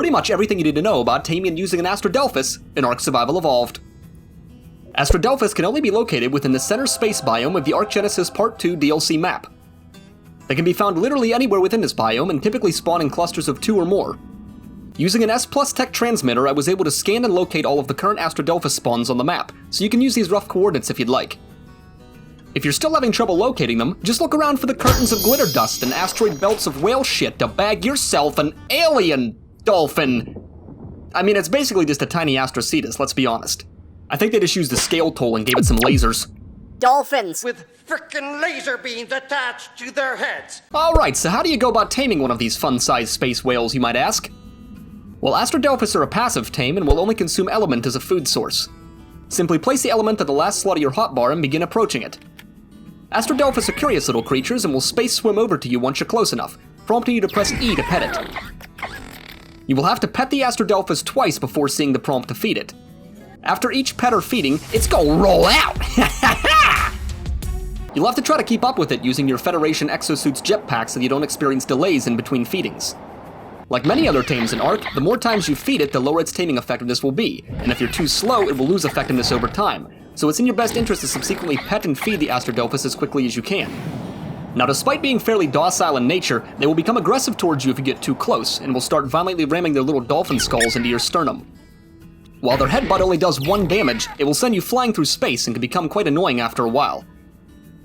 pretty much everything you need to know about taming and using an Astrodelphis in ARK Survival Evolved. Astrodelphis can only be located within the center space biome of the ARK Genesis Part II DLC map. They can be found literally anywhere within this biome and typically spawn in clusters of 2 or more. Using an S+ tech transmitter, I was able to scan and locate all of the current Astrodelphis spawns on the map, so you can use these rough coordinates if you'd like. If you're still having trouble locating them, just look around for the curtains of glitter dust and asteroid belts of whale shit to bag yourself an alien-dolphin. I mean, it's basically just a tiny Astrocetus, let's be honest. I think they just used a scale tool and gave it some lasers. Dolphins! With frickin' laser beams attached to their heads! Alright, so how do you go about taming one of these fun-sized space whales, you might ask? Well, Astrodelphis are a passive tame and will only consume element as a food source. Simply place the element at the last slot of your hotbar and begin approaching it. Astrodelphis are curious little creatures and will space swim over to you once you're close enough, prompting you to press E to pet it. You will have to pet the Astrodelphis twice before seeing the prompt to feed it. After each pet or feeding, it's gonna roll out! You'll have to try to keep up with it using your Federation exosuit's jetpack so you don't experience delays in between feedings. Like many other tames in ARK, the more times you feed it, the lower its taming effectiveness will be, and if you're too slow, it will lose effectiveness over time, so it's in your best interest to subsequently pet and feed the Astrodelphis as quickly as you can. Now, despite being fairly docile in nature, they will become aggressive towards you if you get too close, and will start violently ramming their little dolphin skulls into your sternum. While their headbutt only does 1 damage, it will send you flying through space and can become quite annoying after a while.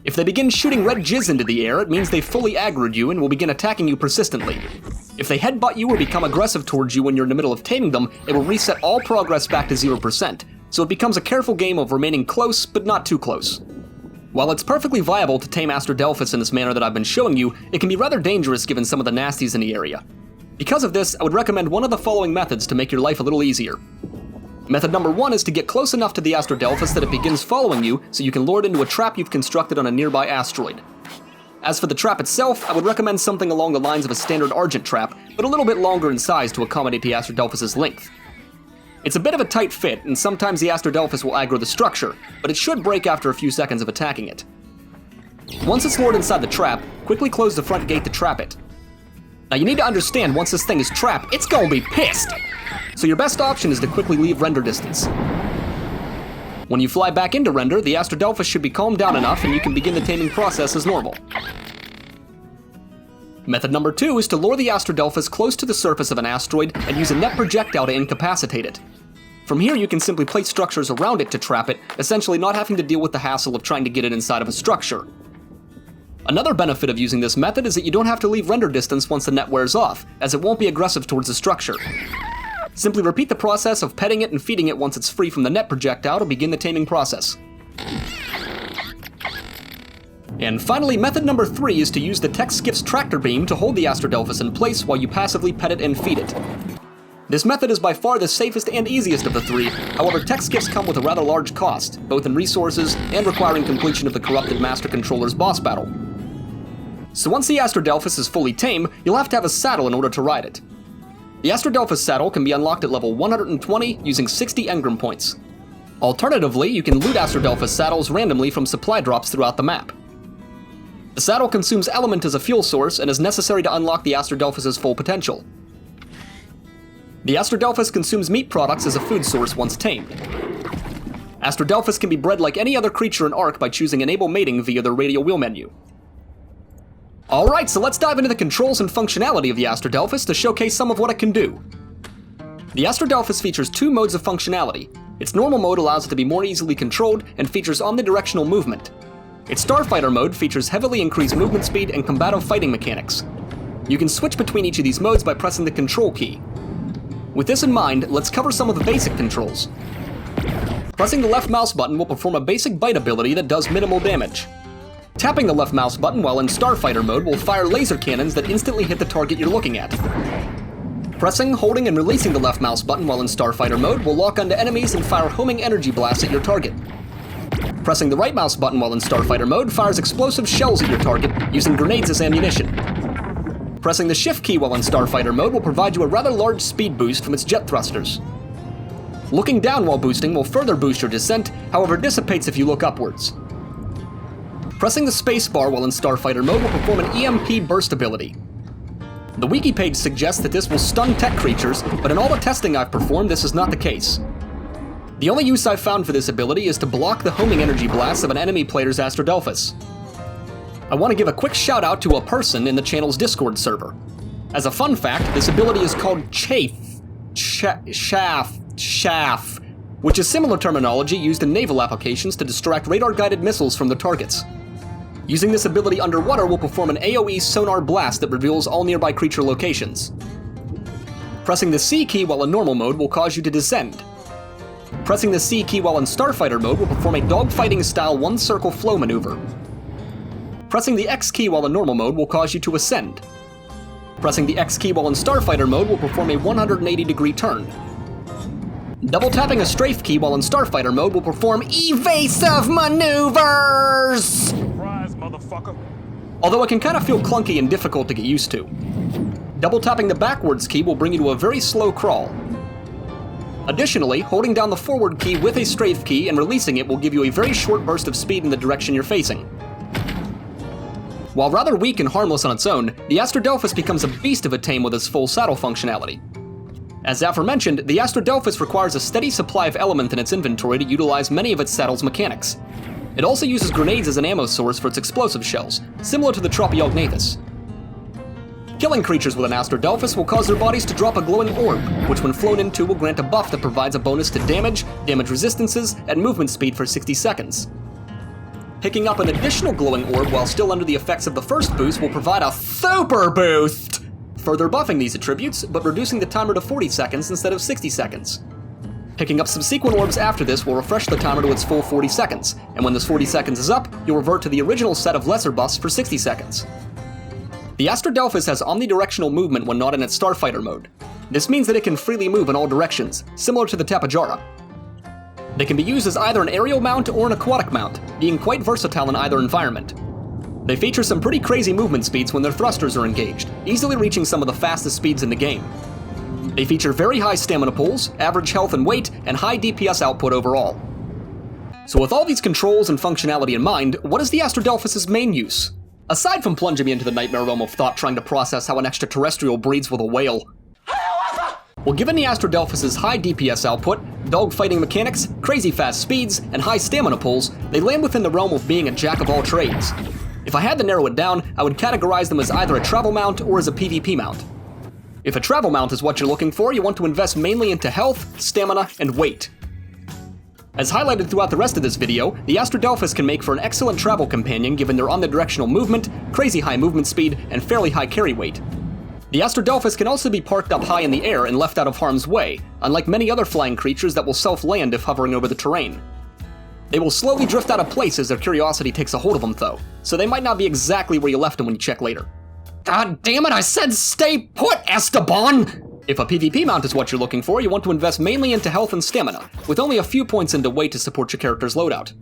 If they begin shooting red jizz into the air, it means they've fully aggroed you and will begin attacking you persistently. If they headbutt you or become aggressive towards you when you're in the middle of taming them, it will reset all progress back to 0%, so it becomes a careful game of remaining close, but not too close. While it's perfectly viable to tame Astrodelphis in this manner that I've been showing you, it can be rather dangerous given some of the nasties in the area. Because of this, I would recommend one of the following methods to make your life a little easier. Method number 1 is to get close enough to the Astrodelphis that it begins following you so you can lure it into a trap you've constructed on a nearby asteroid. As for the trap itself, I would recommend something along the lines of a standard Argent trap, but a little bit longer in size to accommodate the Astrodelphis' length. It's a bit of a tight fit, and sometimes the Astrodelphis will aggro the structure, but it should break after a few seconds of attacking it. Once it's lured inside the trap, quickly close the front gate to trap it. Now you need to understand, once this thing is trapped, it's gonna be pissed! So your best option is to quickly leave render distance. When you fly back into render, the Astrodelphis should be calmed down enough and you can begin the taming process as normal. Method number 2 is to lure the Astrodelphis close to the surface of an asteroid and use a net projectile to incapacitate it. From here you can simply place structures around it to trap it, essentially not having to deal with the hassle of trying to get it inside of a structure. Another benefit of using this method is that you don't have to leave render distance once the net wears off, as it won't be aggressive towards the structure. Simply repeat the process of petting it and feeding it once it's free from the net projectile to begin the taming process. And finally, method number 3 is to use the Tech Skiff's tractor beam to hold the Astrodelphis in place while you passively pet it and feed it. This method is by far the safest and easiest of the 3, however Tech Skiffs come with a rather large cost, both in resources and requiring completion of the Corrupted Master Controller's boss battle. So once the Astrodelphis is fully tame, you'll have to have a saddle in order to ride it. The Astrodelphis saddle can be unlocked at level 120 using 60 engram points. Alternatively, you can loot Astrodelphis saddles randomly from supply drops throughout the map. The saddle consumes element as a fuel source and is necessary to unlock the Astrodelphis' full potential. The Astrodelphis consumes meat products as a food source once tamed. Astrodelphis can be bred like any other creature in ARK by choosing Enable Mating via the radial wheel menu. Alright, so let's dive into the controls and functionality of the Astrodelphis to showcase some of what it can do. The Astrodelphis features 2 modes of functionality. Its normal mode allows it to be more easily controlled and features omnidirectional movement. Its Starfighter mode features heavily increased movement speed and combative fighting mechanics. You can switch between each of these modes by pressing the control key. With this in mind, let's cover some of the basic controls. Pressing the left mouse button will perform a basic bite ability that does minimal damage. Tapping the left mouse button while in Starfighter mode will fire laser cannons that instantly hit the target you're looking at. Pressing, holding, and releasing the left mouse button while in Starfighter mode will lock onto enemies and fire homing energy blasts at your target. Pressing the right mouse button while in Starfighter mode fires explosive shells at your target, using grenades as ammunition. Pressing the shift key while in Starfighter mode will provide you a rather large speed boost from its jet thrusters. Looking down while boosting will further boost your descent, however dissipates if you look upwards. Pressing the spacebar while in Starfighter mode will perform an EMP burst ability. The wiki page suggests that this will stun tech creatures, but in all the testing I've performed, this is not the case. The only use I've found for this ability is to block the homing energy blasts of an enemy player's Astrodelphis. I want to give a quick shout out to a person in the channel's Discord server. As a fun fact, this ability is called chaff, which is similar terminology used in naval applications to distract radar-guided missiles from their targets. Using this ability underwater will perform an AoE sonar blast that reveals all nearby creature locations. Pressing the C key while in normal mode will cause you to descend. Pressing the C key while in Starfighter mode will perform a dogfighting style one-circle flow maneuver. Pressing the X key while in normal mode will cause you to ascend. Pressing the X key while in Starfighter mode will perform a 180-degree turn. Double tapping a strafe key while in Starfighter mode will perform evasive maneuvers! Surprise, motherfucker. Although it can kind of feel clunky and difficult to get used to. Double tapping the backwards key will bring you to a very slow crawl. Additionally, holding down the forward key with a strafe key and releasing it will give you a very short burst of speed in the direction you're facing. While rather weak and harmless on its own, the Astrodelphis becomes a beast of a tame with its full saddle functionality. As aforementioned, the Astrodelphis requires a steady supply of element in its inventory to utilize many of its saddle's mechanics. It also uses grenades as an ammo source for its explosive shells, similar to the Tropiognathus. Killing creatures with an Astrodelphis will cause their bodies to drop a glowing orb, which when flown into will grant a buff that provides a bonus to damage resistances, and movement speed for 60 seconds. Picking up an additional glowing orb while still under the effects of the first boost will provide a super boost, further buffing these attributes, but reducing the timer to 40 seconds instead of 60 seconds. Picking up subsequent orbs after this will refresh the timer to its full 40 seconds, and when this 40 seconds is up, you'll revert to the original set of lesser buffs for 60 seconds. The Astrodelphis has omnidirectional movement when not in its Starfighter mode. This means that it can freely move in all directions, similar to the Tapejara. They can be used as either an aerial mount or an aquatic mount, being quite versatile in either environment. They feature some pretty crazy movement speeds when their thrusters are engaged, easily reaching some of the fastest speeds in the game. They feature very high stamina pulls, average health and weight, and high DPS output overall. So with all these controls and functionality in mind, what is the Astrodelphis' main use? Aside from plunging me into the nightmare realm of thought trying to process how an extraterrestrial breeds with a whale. Well, given the Astrodelphis' high DPS output, dogfighting mechanics, crazy fast speeds, and high stamina pulls, they land within the realm of being a jack of all trades. If I had to narrow it down, I would categorize them as either a travel mount or as a PvP mount. If a travel mount is what you're looking for, you want to invest mainly into health, stamina, and weight. As highlighted throughout the rest of this video, the Astrodelphis can make for an excellent travel companion given their omnidirectional movement, crazy high movement speed, and fairly high carry weight. The Astrodelphis can also be parked up high in the air and left out of harm's way, unlike many other flying creatures that will self-land if hovering over the terrain. They will slowly drift out of place as their curiosity takes a hold of them though, so they might not be exactly where you left them when you check later. God damn it, I said stay put, Esteban! If a PvP mount is what you're looking for, you want to invest mainly into health and stamina, with only a few points into weight to support your character's loadout.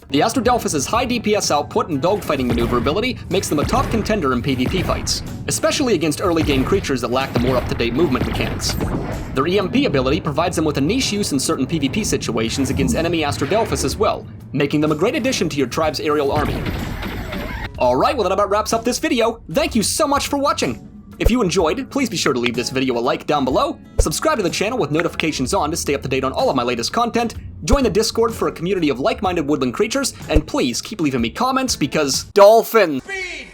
The Astrodelphis' high DPS output and dogfighting maneuverability makes them a top contender in PvP fights, especially against early game creatures that lack the more up-to-date movement mechanics. Their EMP ability provides them with a niche use in certain PvP situations against enemy Astrodelphis as well, making them a great addition to your tribe's aerial army. Alright, well that about wraps up this video. Thank you so much for watching! If you enjoyed, please be sure to leave this video a like down below, subscribe to the channel with notifications on to stay up to date on all of my latest content, join the Discord for a community of like-minded woodland creatures, and please keep leaving me comments because dolphin! Speed!